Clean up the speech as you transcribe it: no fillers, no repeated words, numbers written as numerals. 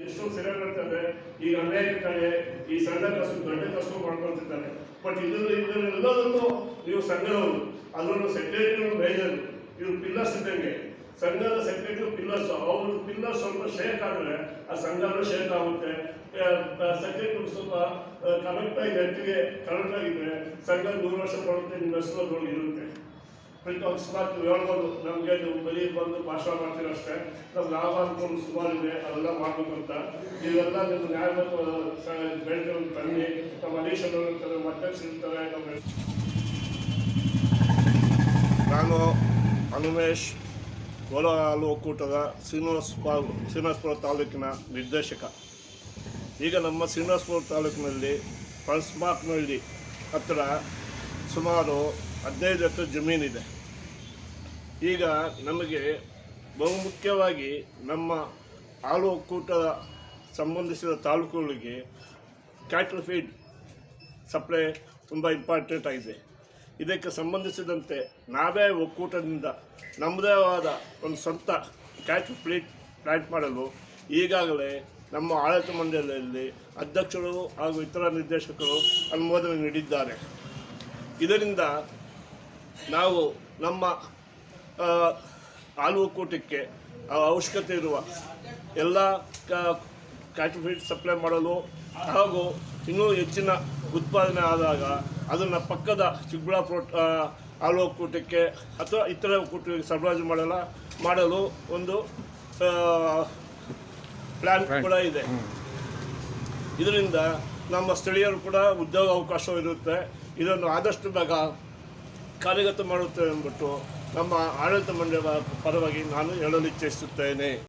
ಎಷ್ಟೋ ಸೆರೆಗಳಿರ್ತದೆ. ಈಗ ಅನೇಕ ಕಡೆ ಈ ಸಣ್ಣ ಕಸು ದೊಡ್ಡ ಕಸು ಮಾಡ್ಕೊಳ್ತಿದ್ದಾರೆ. ಬಟ್ ಇದರೆಲ್ಲದನ್ನು ನೀವು ಸಂಘದವರು ಅದನ್ನು ಸೆಕ್ರೆಟರಿ ಮೇಜರ್ ಇವರು ಪಿಲ್ಲರ್ಸ್ ಇದ್ದಂಗೆ. ಸಂಘದ ಸೆಕ್ರೆಟರಿ ಪಿಲ್ಲರ್ಸ್, ಅವ್ರ ಪಿಲ್ಲರ್ ಸ್ವಲ್ಪ ಶೇಕ್ ಆದರೆ ಆ ಸಂಘನೂ ಶೇಕ್ ಆಗುತ್ತೆ. ಸೆಕ್ರೆಟರಿ ಸ್ವಲ್ಪ ಕರೆಕ್ಟಾಗಿ ನೆಟ್ಟಿಗೆ ಕರೆಕ್ಟ್ ಆಗಿದ್ರೆ ಸಂಘ 100 ವರ್ಷ ಬರುತ್ತೆ, ನಿಮ್ಮ ಹೆಸರು ಇರುತ್ತೆ. ಅಕಸ್ಮಾತ್ ಹೇಳ್ಬೋದು ನಮಗೆ ನೀವು ಬರೀ ಬಂದು ಭಾಷಣ ಮಾಡ್ತೀರ ಅಷ್ಟೇ, ನಮ್ಗೆ ಲಾಭ ಅನ್ಕೊಂಡು ಸುಮಾರು ಇದೆ, ಅದೆಲ್ಲ ಮಾಡ್ಬೇಕಂತ. ಇವೆಲ್ಲ ನಿಮ್ಮ ನ್ಯಾಯಬದ್ಧ ಬೆಳೆಗಳನ್ನು ತನ್ನಿ. ನಮ್ಮ ಅಧೀಶರು ಇರ್ತಾರೆ, ಮಧ್ಯಕ್ಷ ಇರ್ತಾರೆ. ನಾನು ಹನುಮೇಶ್, ಕೋಲ ಹಾಲು ಒಕ್ಕೂಟದ ಶ್ರೀನಿವಾಸಪುರ ತಾಲೂಕಿನ ನಿರ್ದೇಶಕ. ಈಗ ನಮ್ಮ ಶ್ರೀನಿವಾಸಪುರ ತಾಲೂಕಿನಲ್ಲಿ ಪಲ್ಸ್ಮಾಕ್ನಹಳ್ಳಿ ಹತ್ತಿರ ಸುಮಾರು 15 ಎಕರೆ ಜಮೀನಿದೆ. ಈಗ ನಮಗೆ ಬಹುಮುಖ್ಯವಾಗಿ ನಮ್ಮ ಹಾಲು ಒಕ್ಕೂಟದ ಸಂಬಂಧಿಸಿದ ತಾಲೂಕುಗಳಿಗೆ ಕ್ಯಾಟಲ್ ಫೀಡ್ ಸಪ್ಲೈ ತುಂಬ ಇಂಪಾರ್ಟೆಂಟ್ ಆಗಿದೆ. ಇದಕ್ಕೆ ಸಂಬಂಧಿಸಿದಂತೆ ನಾವೇ ಒಕ್ಕೂಟದಿಂದ ನಮ್ಮದೇ ಆದ ಒಂದು ಸ್ವಂತ ಕ್ಯಾಟಲ್ ಫೀಡ್ ಪ್ಲಾಂಟ್ ಮಾಡಲು ಈಗಾಗಲೇ ನಮ್ಮ ಆಡಳಿತ ಮಂಡಳಿಯಲ್ಲಿ ಅಧ್ಯಕ್ಷರು ಹಾಗೂ ಇತರ ನಿರ್ದೇಶಕರು ಅನುಮೋದನೆ ನೀಡಿದ್ದಾರೆ. ಇದರಿಂದ ನಾವು ನಮ್ಮ ಹಾಲು ಒಕ್ಕೂಟಕ್ಕೆ ಅವಶ್ಯಕತೆ ಇರುವ ಎಲ್ಲ ಕ್ಯಾಟಲ್ ಫೀಡ್ ಸಪ್ಲೈ ಮಾಡಲು ಹಾಗೂ ಇನ್ನೂ ಹೆಚ್ಚಿನ ಉತ್ಪಾದನೆ ಆದಾಗ ಅದನ್ನು ಪಕ್ಕದ ಚಿಕ್ಕಬಳ್ಳಾಪುರ ಹಾಲು ಒಕ್ಕೂಟಕ್ಕೆ ಅಥವಾ ಇತರ ಒಕ್ಕೂಟಕ್ಕೆ ಸರಬರಾಜು ಮಾಡಲು ಒಂದು ಪ್ಲ್ಯಾನ್ ಕೂಡ ಇದೆ. ಇದರಿಂದ ನಮ್ಮ ಸ್ಥಳೀಯರು ಕೂಡ ಉದ್ಯೋಗ ಅವಕಾಶ ಇರುತ್ತೆ. ಇದನ್ನು ಆದಷ್ಟು ಬೇಗ ಕಾರ್ಯಗತ ಮಾಡುತ್ತೇವೆ ಎಂದ್ಬಿಟ್ಟು ನಮ್ಮ ಆಡಳಿತ ಮಂಡಳಿಯ ಪರವಾಗಿ ನಾನು ಹೇಳಲು ಇಚ್ಛಿಸುತ್ತೇನೆ.